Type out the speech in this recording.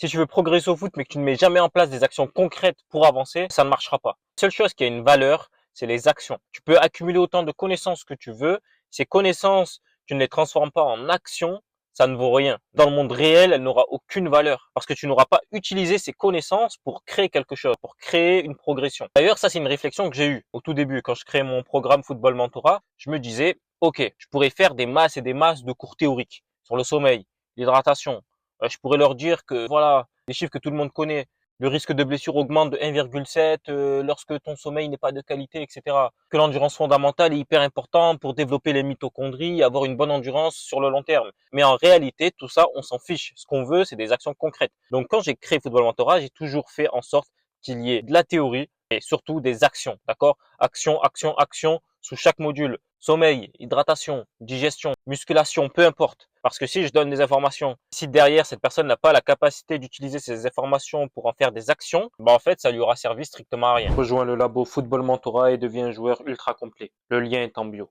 Si tu veux progresser au foot, mais que tu ne mets jamais en place des actions concrètes pour avancer, ça ne marchera pas. La seule chose qui a une valeur, c'est les actions. Tu peux accumuler autant de connaissances que tu veux. Ces connaissances, tu ne les transformes pas en actions, ça ne vaut rien. Dans le monde réel, elle n'aura aucune valeur parce que tu n'auras pas utilisé ces connaissances pour créer quelque chose, pour créer une progression. D'ailleurs, ça, c'est une réflexion que j'ai eue au tout début quand je créais mon programme Football Mentorat. Je me disais, OK, je pourrais faire des masses et des masses de cours théoriques sur le sommeil, l'hydratation. Je pourrais leur dire que voilà, les chiffres que tout le monde connaît, le risque de blessure augmente de 1,7 lorsque ton sommeil n'est pas de qualité, etc. Que l'endurance fondamentale est hyper important pour développer les mitochondries et avoir une bonne endurance sur le long terme. Mais en réalité, tout ça, on s'en fiche. Ce qu'on veut, c'est des actions concrètes. Donc quand j'ai créé Football Mentorat, j'ai toujours fait en sorte qu'il y ait de la théorie et surtout des actions, d'accord? Action, action, action sous chaque module. Sommeil, hydratation, digestion, musculation, peu importe. Parce que si je donne des informations, si derrière cette personne n'a pas la capacité d'utiliser ces informations pour en faire des actions, bah en fait ça lui aura servi strictement à rien. Rejoins le labo Football Mentorat et deviens un joueur ultra complet. Le lien est en bio.